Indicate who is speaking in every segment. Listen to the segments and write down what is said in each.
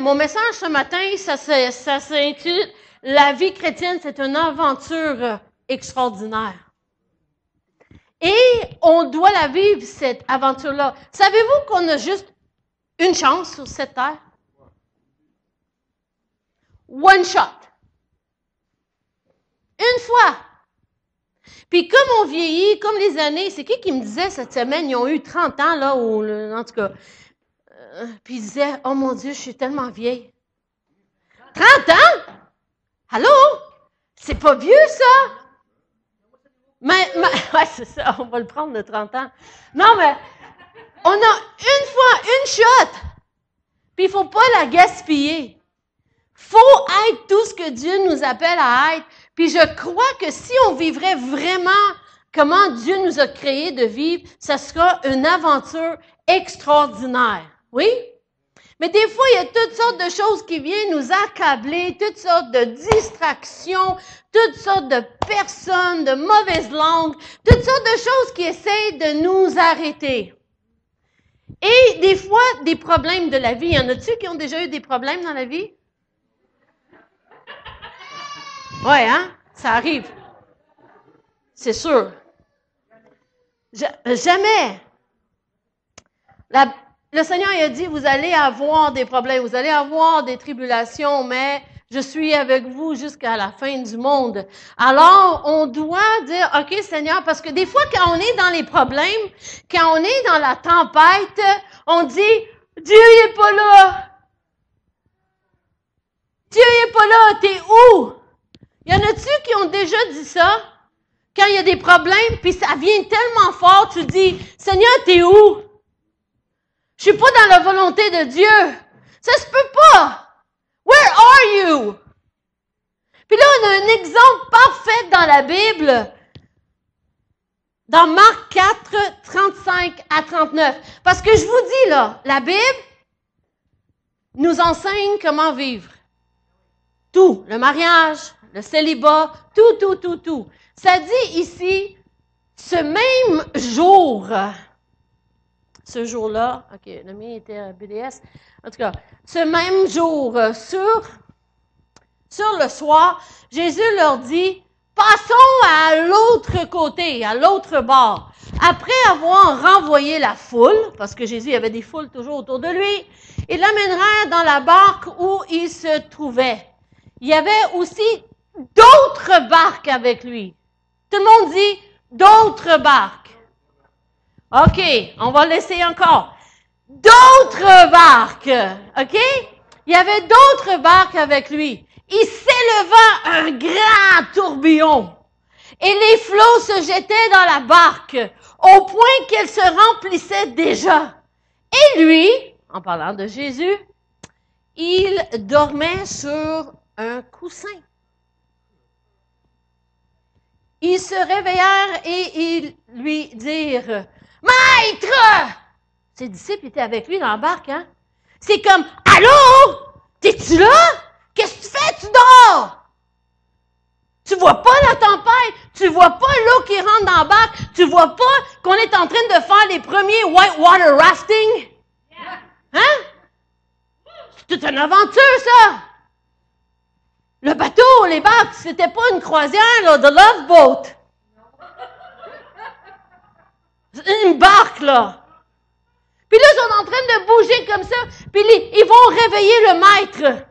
Speaker 1: mon message ce matin, ça s'intitule « La vie chrétienne, c'est une aventure extraordinaire ». Et on doit la vivre, cette aventure-là. Savez-vous qu'on a juste une chance sur cette terre? One shot. Une fois. Puis comme on vieillit, comme les années, c'est qui me disait cette semaine, ils ont eu 30 ans, là, en tout cas. Puis ils disaient, oh mon Dieu, je suis tellement vieille. 30 ans? Allô? C'est pas vieux, ça? Ouais, c'est ça, on va le prendre de 30 ans. Non, mais on a une fois, une shot. Puis il faut pas la gaspiller. Faut être tout ce que Dieu nous appelle à être. Puis je crois que si on vivrait vraiment comment Dieu nous a créés de vivre, ça sera une aventure extraordinaire. Oui? Mais des fois, il y a toutes sortes de choses qui viennent nous accabler, toutes sortes de distractions, toutes sortes de personnes, de mauvaises langues, toutes sortes de choses qui essayent de nous arrêter. Et des fois, des problèmes de la vie. Y en a-tu qui ont déjà eu des problèmes dans la vie? Ouais, hein? Ça arrive. C'est sûr. Jamais. Le Seigneur il a dit, vous allez avoir des problèmes, vous allez avoir des tribulations, mais je suis avec vous jusqu'à la fin du monde. Alors, on doit dire, OK, Seigneur, parce que des fois, quand on est dans les problèmes, quand on est dans la tempête, on dit, Dieu, il est pas là. Dieu, il est pas là. T'es où? Y en a-tu qui ont déjà dit ça? Quand il y a des problèmes, puis ça vient tellement fort, tu dis, Seigneur, t'es où? Je suis pas dans la volonté de Dieu. Ça se peut pas. Where are you? Puis là, on a un exemple parfait dans la Bible. Dans Marc 4, 35 à 39. Parce que je vous dis là, la Bible nous enseigne comment vivre. Tout. Le mariage, le célibat, tout. Ça dit ici, ce même jour, ce jour-là, OK, le mien était à BDS, en tout cas, ce même jour, sur le soir, Jésus leur dit, passons à l'autre côté, à l'autre bord. Après avoir renvoyé la foule, parce que Jésus avait des foules toujours autour de lui, il l'amènera dans la barque où il se trouvait. Il y avait aussi d'autres barques avec lui. Tout le monde dit d'autres barques. OK, on va laisser encore. D'autres barques, OK? Il y avait d'autres barques avec lui. Il s'éleva un grand tourbillon. Et les flots se jetaient dans la barque, au point qu'elle se remplissait déjà. Et lui, en parlant de Jésus, il dormait sur un coussin. Ils se réveillèrent et ils lui dirent, « Maître! » Ses disciples étaient avec lui dans la barque, hein? C'est comme, « Allô? T'es-tu là? Qu'est-ce que tu fais? Tu dors! Tu vois pas la tempête? Tu vois pas l'eau qui rentre dans la barque? Tu vois pas qu'on est en train de faire les premiers whitewater rafting? Hein? C'est toute une aventure, ça! Le bateau, les barques, c'était pas une croisière, là, de Love Boat. C'est une barque, là. Puis là, ils sont en train de bouger comme ça, puis ils vont réveiller le maître.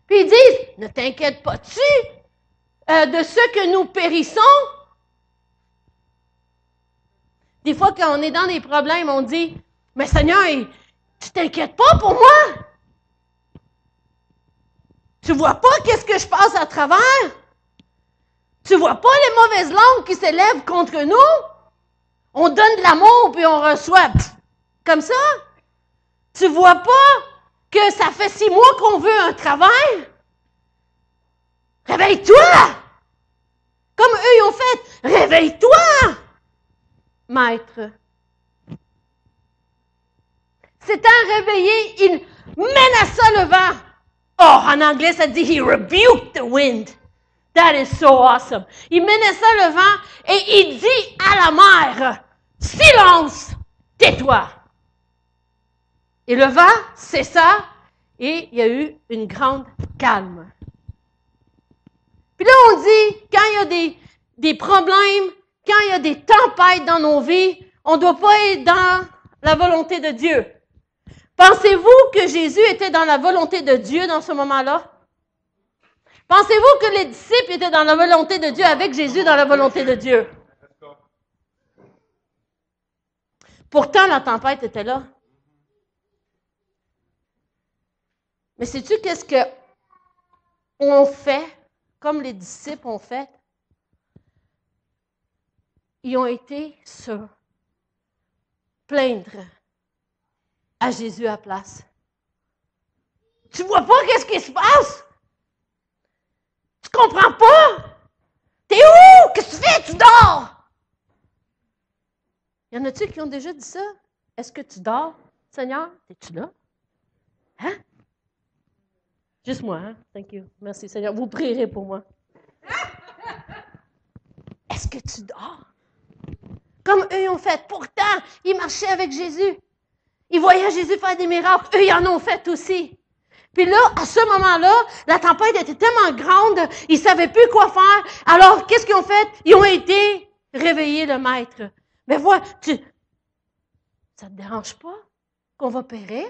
Speaker 1: Puis ils disent, ne t'inquiète pas-tu de ce que nous périssons? Des fois, quand on est dans des problèmes, on dit, mais Seigneur, tu t'inquiètes pas pour moi? Tu vois pas qu'est-ce que je passe à travers? Tu vois pas les mauvaises langues qui s'élèvent contre nous? On donne de l'amour puis on reçoit comme ça? Tu vois pas que ça fait 6 mois qu'on veut un travail? Réveille-toi! Comme eux ils ont fait, réveille-toi! Maître. S'étant réveillé, il menaça le vent. Oh, en anglais, ça dit « He rebuked the wind ». That is so awesome. Il menaça le vent et il dit à la mer, « Silence, tais-toi ». Et le vent cessa Et il y a eu une grande calme. Puis là, on dit, quand il y a des problèmes, quand il y a des tempêtes dans nos vies, on ne doit pas être dans la volonté de Dieu. Pensez-vous que Jésus était dans la volonté de Dieu dans ce moment-là? Pensez-vous que les disciples étaient dans la volonté de Dieu avec Jésus dans la volonté de Dieu? Pourtant, la tempête était là. Mais sais-tu qu'est-ce qu'on fait, comme les disciples ont fait? Ils ont été se plaindre à Jésus à la place. Tu vois pas qu'est-ce qui se passe? Tu comprends pas? T'es où? Qu'est-ce que tu fais? Tu dors! Y en a-tu qui ont déjà dit ça? Est-ce que tu dors, Seigneur? Es-tu là? Hein? Juste moi, hein? Thank you. Merci, Seigneur. Vous prierez pour moi. Est-ce que tu dors? Comme eux ont fait. Pourtant, ils marchaient avec Jésus. Ils voyaient Jésus faire des miracles. Eux, ils en ont fait aussi. Puis là, à ce moment-là, la tempête était tellement grande, ils ne savaient plus quoi faire. Alors, qu'est-ce qu'ils ont fait? Ils ont été réveiller le maître. Mais vois, ça ne te dérange pas qu'on va périr?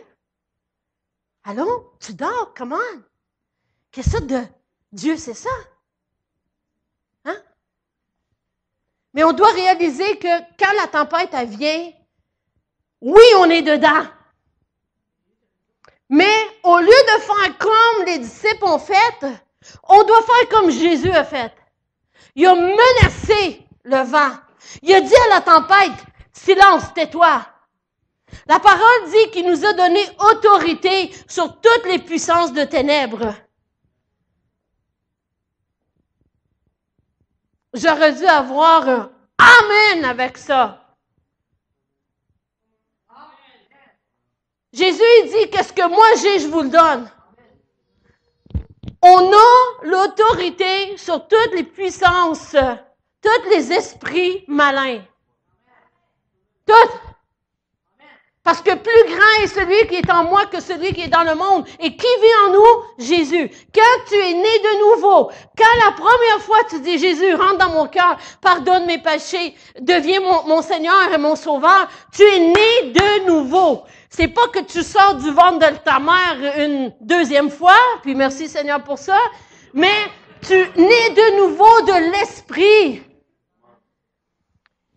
Speaker 1: Allons, tu dors, comment? Qu'est-ce que ça de Dieu, c'est ça? Hein? Mais on doit réaliser que quand la tempête, elle vient, oui, on est dedans. Mais au lieu de faire comme les disciples ont fait, on doit faire comme Jésus a fait. Il a menacé le vent. Il a dit à la tempête, silence, tais-toi. La parole dit qu'il nous a donné autorité sur toutes les puissances de ténèbres. J'aurais dû avoir un Amen avec ça. Jésus, il dit, qu'est-ce que moi j'ai, je vous le donne. On a l'autorité sur toutes les puissances, tous les esprits malins. Toutes. Parce que plus grand est celui qui est en moi que celui qui est dans le monde. Et qui vit en nous? Jésus. Quand tu es né de nouveau, quand la première fois tu dis, Jésus, rentre dans mon cœur, pardonne mes péchés, deviens mon Seigneur et mon Sauveur, tu es né de nouveau. C'est pas que tu sors du ventre de ta mère une deuxième fois, puis merci Seigneur pour ça, mais tu es né de nouveau de l'Esprit.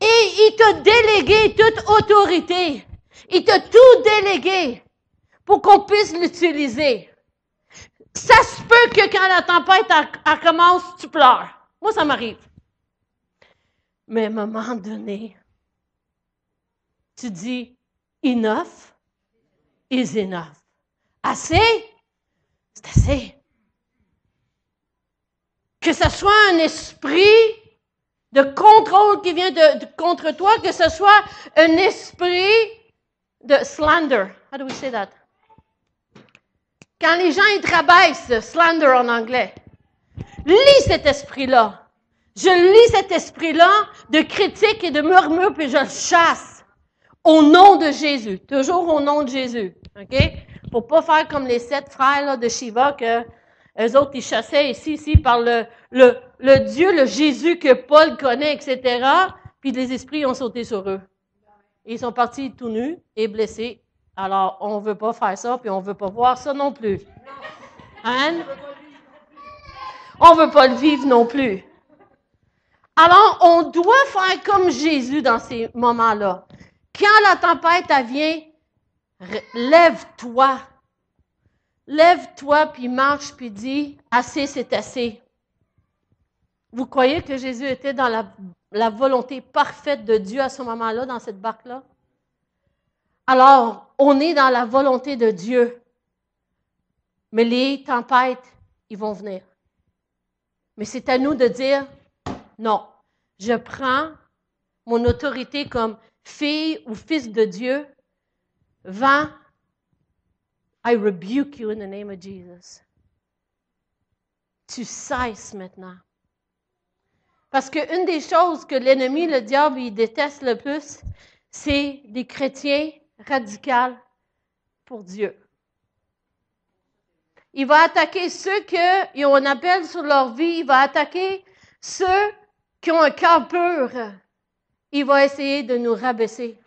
Speaker 1: Et il t'a délégué toute autorité. Il t'a tout délégué pour qu'on puisse l'utiliser. Ça se peut que quand la tempête elle commence, tu pleures. Moi, ça m'arrive. Mais à un moment donné, tu dis, enough is enough. Assez, c'est assez. Que ce soit un esprit de contrôle qui vient contre toi, que ce soit un esprit de slander. How do we say that? Quand les gens, ils te rabaissent, slander en anglais. Lis cet esprit-là. Je lis cet esprit-là de critique et de murmure, puis je le chasse. Au nom de Jésus. Toujours au nom de Jésus. OK? Pour pas faire comme les 7 frères là, de Shiva, que eux autres, ils chassaient ici, par le Dieu, le Jésus que Paul connaît, etc. Puis les esprits ont sauté sur eux. Ils sont partis tout nus et blessés. Alors, on ne veut pas faire ça, puis on ne veut pas voir ça non plus. Hein? On ne veut pas le vivre non plus. Alors, on doit faire comme Jésus dans ces moments-là. Quand la tempête elle vient, lève-toi. Lève-toi, puis marche, puis dis, assez, c'est assez. Vous croyez que Jésus était dans la volonté parfaite de Dieu à ce moment-là, dans cette barque-là? Alors, on est dans la volonté de Dieu. Mais les tempêtes, ils vont venir. Mais c'est à nous de dire, non, je prends mon autorité comme fille ou fils de Dieu. Vent, I rebuke you in the name of Jesus. Tu cesses maintenant. Parce qu'une des choses que l'ennemi, le diable, il déteste le plus, c'est des chrétiens radicaux pour Dieu. Il va attaquer ceux qui ont un appel sur leur vie. Il va attaquer ceux qui ont un cœur pur. Il va essayer de nous rabaisser.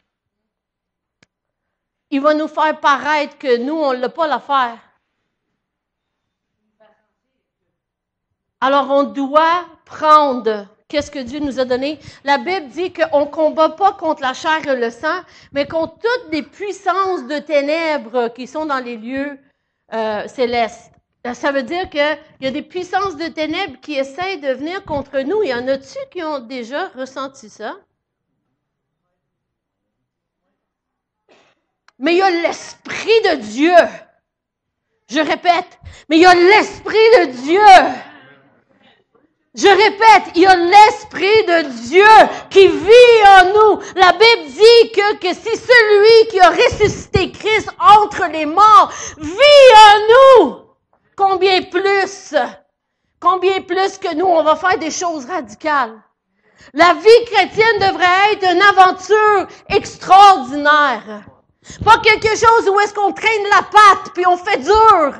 Speaker 1: Il va nous faire paraître que nous, on n'a pas l'affaire. Alors, on doit prendre qu'est-ce que Dieu nous a donné. La Bible dit qu'on ne combat pas contre la chair et le sang, mais contre toutes les puissances de ténèbres qui sont dans les lieux célestes. Ça veut dire qu'il y a des puissances de ténèbres qui essayent de venir contre nous. Il y en a-tu qui ont déjà ressenti ça? Mais il y a l'Esprit de Dieu. Je répète, mais il y a l'Esprit de Dieu. Je répète, il y a l'Esprit de Dieu qui vit en nous. La Bible dit que si celui qui a ressuscité Christ entre les morts vit en nous, combien plus que nous, on va faire des choses radicales. La vie chrétienne devrait être une aventure extraordinaire. Pas quelque chose où est-ce qu'on traîne la patte puis on fait dur.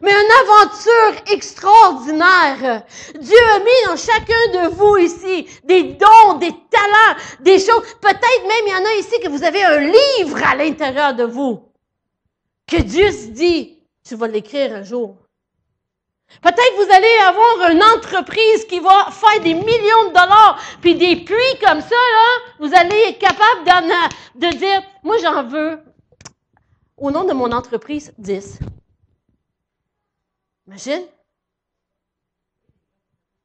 Speaker 1: Mais une aventure extraordinaire. Dieu a mis dans chacun de vous ici des dons, des talents, des choses. Peut-être même il y en a ici que vous avez un livre à l'intérieur de vous. Que Dieu se dit, tu vas l'écrire un jour. Peut-être vous allez avoir une entreprise qui va faire des millions de dollars, puis des puits comme ça, là, vous allez être capable de dire, moi j'en veux, au nom de mon entreprise, 10. Imagine?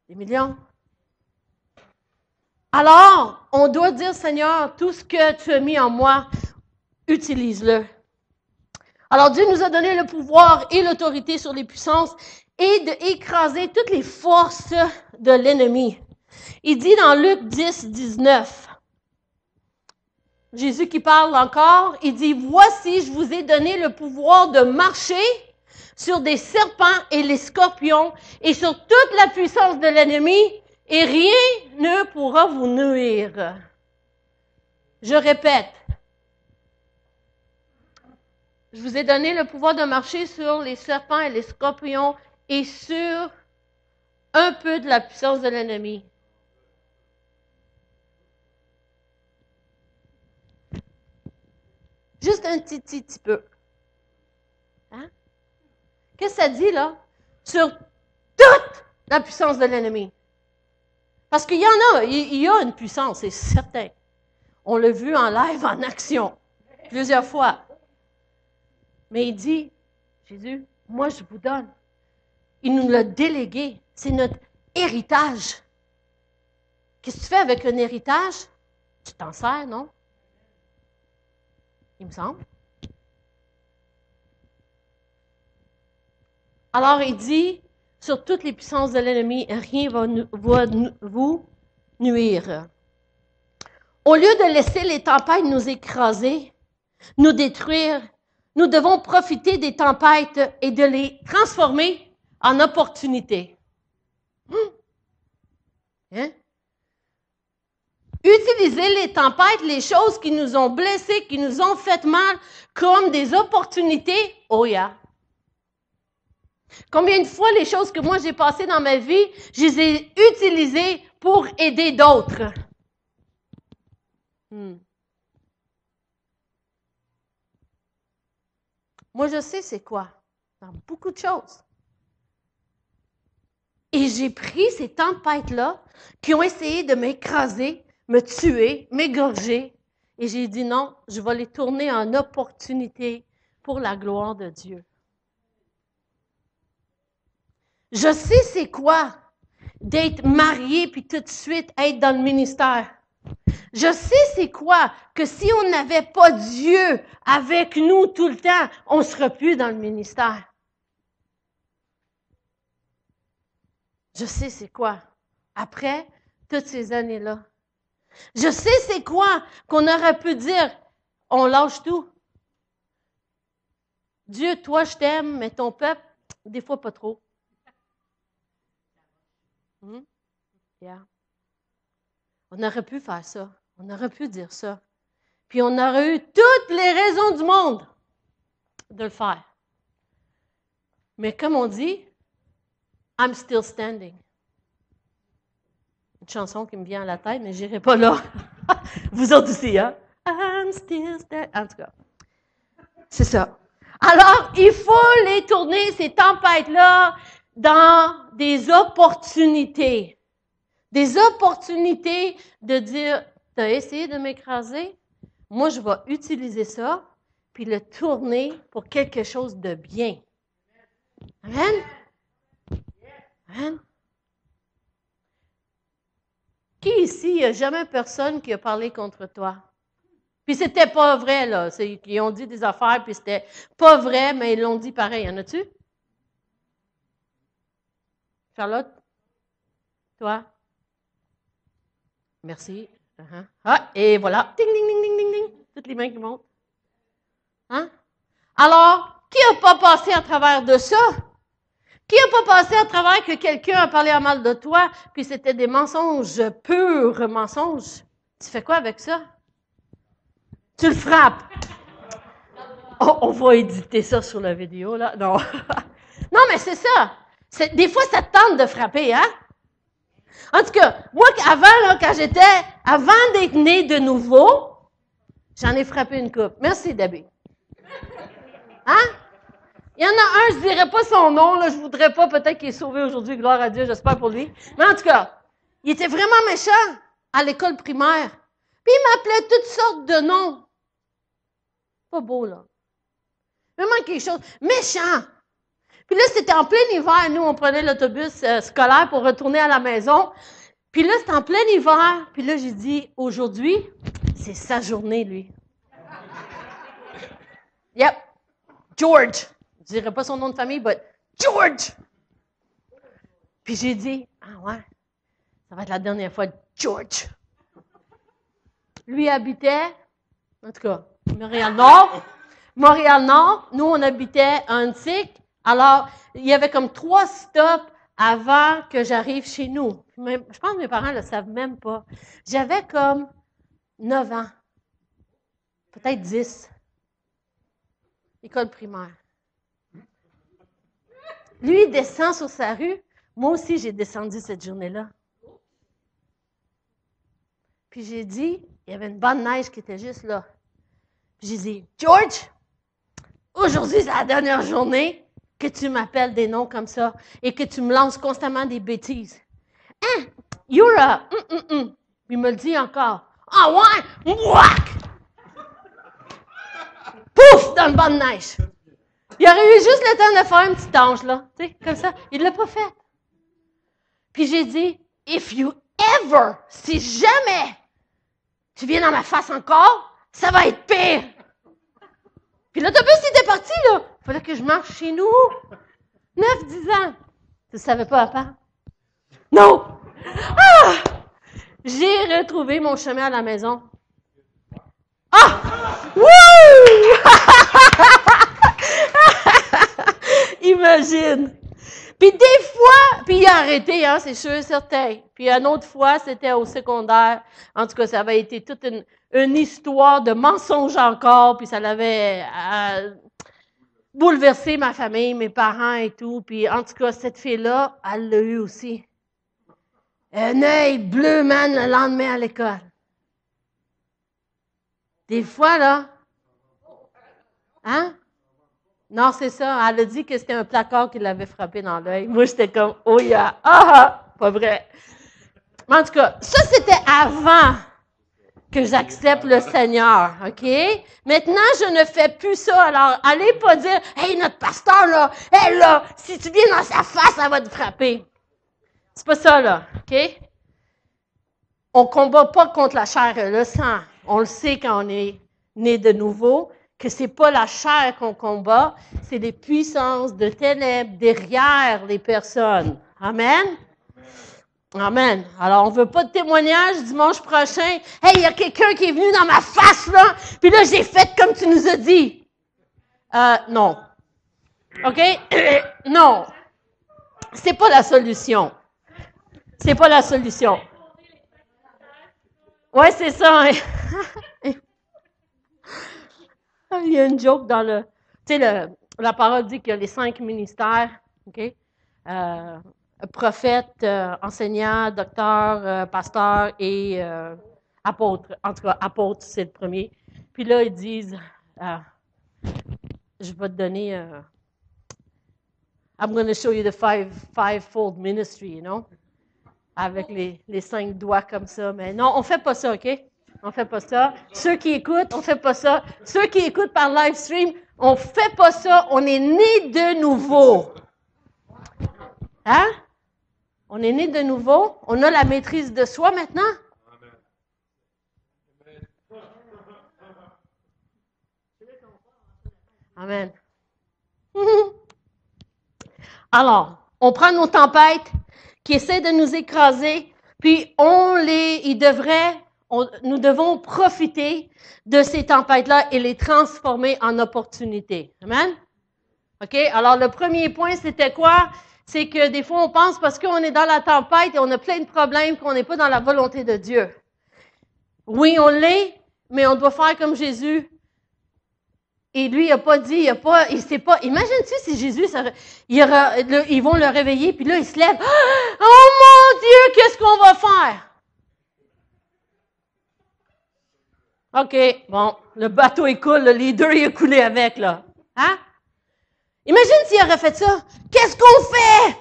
Speaker 1: Des millions. Alors, on doit dire, Seigneur, tout ce que tu as mis en moi, utilise-le. Alors, Dieu nous a donné le pouvoir et l'autorité sur les puissances et d'écraser toutes les forces de l'ennemi. Il dit dans Luc 10, 19, Jésus qui parle encore, il dit, « Voici, je vous ai donné le pouvoir de marcher sur des serpents et les scorpions et sur toute la puissance de l'ennemi, et rien ne pourra vous nuire. » Je répète, je vous ai donné le pouvoir de marcher sur les serpents et les scorpions et sur un peu de la puissance de l'ennemi. Juste un petit peu. Hein? Qu'est-ce que ça dit, là? Sur toute la puissance de l'ennemi. Parce qu'il y en a, il y a une puissance, c'est certain. On l'a vu en live, en action, plusieurs fois. Mais il dit, Jésus, moi je vous donne. Il nous l'a délégué. C'est notre héritage. Qu'est-ce que tu fais avec un héritage? Tu t'en sers, non? Il me semble. Alors il dit, sur toutes les puissances de l'ennemi, rien va vous nuire. Au lieu de laisser les tempêtes nous écraser, nous détruire, nous devons profiter des tempêtes et de les transformer en opportunités. Hein? Utiliser les tempêtes, les choses qui nous ont blessés, qui nous ont fait mal, comme des opportunités. Oh yeah! Combien de fois les choses que moi j'ai passées dans ma vie, je les ai utilisées pour aider d'autres. Moi, je sais c'est quoi, dans beaucoup de choses. Et j'ai pris ces tempêtes-là qui ont essayé de m'écraser, me tuer, m'égorger. Et j'ai dit non, je vais les tourner en opportunité pour la gloire de Dieu. Je sais c'est quoi d'être marié puis tout de suite être dans le ministère. Je sais c'est quoi que si on n'avait pas Dieu avec nous tout le temps, on ne serait plus dans le ministère. Je sais c'est quoi. Après toutes ces années-là. Je sais c'est quoi qu'on aurait pu dire, on lâche tout. Dieu, toi je t'aime, mais ton peuple, des fois pas trop. Yeah. On aurait pu faire ça. On aurait pu dire ça. Puis on aurait eu toutes les raisons du monde de le faire. Mais comme on dit, I'm still standing. Une chanson qui me vient à la tête, mais je n'irai pas là. Vous autres aussi, hein? I'm still standing. En tout cas, c'est ça. Alors, il faut les tourner, ces tempêtes-là, dans des opportunités. Des opportunités de dire, tu as essayé de m'écraser? Moi, je vais utiliser ça, puis le tourner pour quelque chose de bien. Amen? Amen? Qui ici, il n'y a jamais personne qui a parlé contre toi? Puis c'était pas vrai, là. Ils ont dit des affaires, puis c'était pas vrai, mais ils l'ont dit pareil. Y en a-tu? Charlotte? Toi? Merci. Uh-huh. Ah, et voilà. Ding, ding, ding, ding, ding, ding. Toutes les mains qui montent. Hein? Alors, qui n'a pas passé à travers de ça? Qui n'a pas passé à travers que quelqu'un a parlé à mal de toi, puis c'était des mensonges, purs mensonges? Tu fais quoi avec ça? Tu le frappes. Oh, on va éditer ça sur la vidéo, là. Non. Non, mais c'est ça. Des fois, ça te tente de frapper, hein? En tout cas, moi, avant d'être né de nouveau, j'en ai frappé une coupe. Merci, Debbie. Hein? Il y en a un, je ne dirais pas son nom, là, je ne voudrais pas, peut-être qu'il est sauvé aujourd'hui, gloire à Dieu, j'espère pour lui. Mais en tout cas, il était vraiment méchant à l'école primaire. Puis il m'appelait toutes sortes de noms. Pas beau, là. Vraiment quelque chose. Méchant. Puis là, c'était en plein hiver. Nous, on prenait l'autobus scolaire pour retourner à la maison. Puis là, c'était en plein hiver. Puis là, j'ai dit, aujourd'hui, c'est sa journée, lui. Yep. George. Je ne dirais pas son nom de famille, mais George. Puis j'ai dit, ah ouais, ça va être la dernière fois, George. Lui habitait, en tout cas, Montréal-Nord. Montréal-Nord, nous, on habitait à Antique. Alors, il y avait comme 3 stops avant que j'arrive chez nous. Je pense que mes parents ne le savent même pas. J'avais comme 9 ans, peut-être 10. École primaire. Lui, il descend sur sa rue. Moi aussi, j'ai descendu cette journée-là. Puis j'ai dit, il y avait une bonne neige qui était juste là. Puis j'ai dit, George, aujourd'hui, c'est la dernière journée que tu m'appelles des noms comme ça et que tu me lances constamment des bêtises. Hein? You're a... Il me le dit encore. Ah ouais? Whack! Pouf! Dans le banc de neige. Il aurait eu juste le temps de faire une petite ange, là. Tu sais, comme ça. Il ne l'a pas fait. Puis j'ai dit, if you ever, si jamais tu viens dans ma face encore, ça va être pire. Puis l'autobus était parti, là. Il fallait que je marche chez nous. 9-10 ans. Tu ne savais pas, papa? Non! Ah! J'ai retrouvé mon chemin à la maison. Ah! Wouh! Imagine! Puis des fois, puis il a arrêté, hein, c'est sûr et certain. Puis une autre fois, c'était au secondaire. En tout cas, ça avait été toute une histoire de mensonges encore, puis ça l'avait bouleversé ma famille, mes parents et tout. Puis en tout cas, cette fille-là, elle l'a eu aussi. Un œil bleu, man, le lendemain à l'école. Des fois, là, hein? Non, c'est ça. Elle a dit que c'était un placard qui l'avait frappé dans l'œil. Moi, j'étais comme, oh yeah, pas vrai. Mais en tout cas, ça, c'était avant que j'accepte le Seigneur, OK? Maintenant, je ne fais plus ça. Alors, allez pas dire, hey, notre pasteur, là, elle, là, si tu viens dans sa face, elle va te frapper. C'est pas ça, là, OK? On combat pas contre la chair et le sang. On le sait quand on est né de nouveau, que c'est pas la chair qu'on combat, c'est les puissances de ténèbres derrière les personnes. Amen? Amen. Alors, on veut pas de témoignage dimanche prochain. Hey, il y a quelqu'un qui est venu dans ma face, là, puis là, j'ai fait comme tu nous as dit. Non. OK? Non. C'est pas la solution. C'est pas la solution. Ouais, c'est ça. Il y a une joke dans le... Tu sais, la parole dit qu'il y a les 5 ministères, OK? Prophète, enseignant, docteur, pasteur et apôtre. En tout cas, apôtre, c'est le premier. Puis là, ils disent, je vais te donner, I'm going to show you the five-fold ministry, you know? Avec les 5 doigts comme ça. Mais non, on ne fait pas ça, OK? On ne fait pas ça. Ceux qui écoutent, on ne fait pas ça. Ceux qui écoutent par live stream, on ne fait pas ça. On est né de nouveau. Hein? On est né de nouveau. On a la maîtrise de soi maintenant. Amen. Alors, on prend nos tempêtes qui essaient de nous écraser, puis nous devons profiter de ces tempêtes-là et les transformer en opportunités. Amen? OK? Alors, le premier point, c'était quoi? C'est que des fois, on pense parce qu'on est dans la tempête et on a plein de problèmes qu'on n'est pas dans la volonté de Dieu. Oui, on l'est, mais on doit faire comme Jésus. Et lui, il n'a pas dit, il sait pas. Imagine-tu si Jésus, ils vont le réveiller, puis là, il se lève. Oh mon Dieu, qu'est-ce qu'on va faire? OK, bon, le bateau il coule, le leader il a coulé avec, là. Hein? Imagine s'il aurait fait ça. Qu'est-ce qu'on fait?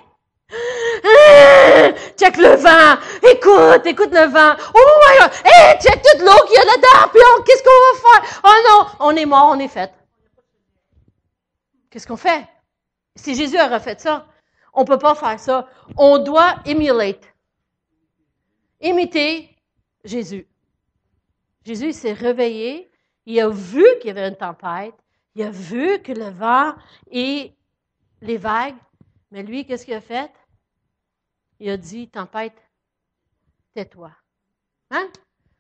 Speaker 1: Check le vent. Écoute le vent. Oh my God. Hey, check toute l'eau qu'il y a là-dedans. Puis qu'est-ce qu'on va faire? Oh non, on est mort, on est fait. Qu'est-ce qu'on fait? Si Jésus aurait fait ça, on ne peut pas faire ça. On doit imiter Jésus. Jésus s'est réveillé. Il a vu qu'il y avait une tempête. Il a vu que le vent et les vagues. Mais lui, qu'est-ce qu'il a fait? Il a dit, tempête, tais-toi. Hein?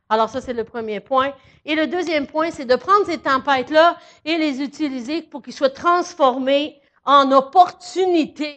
Speaker 1: Alors ça, c'est le premier point. Et le deuxième point, c'est de prendre ces tempêtes-là et les utiliser pour qu'ils soient transformés en opportunités.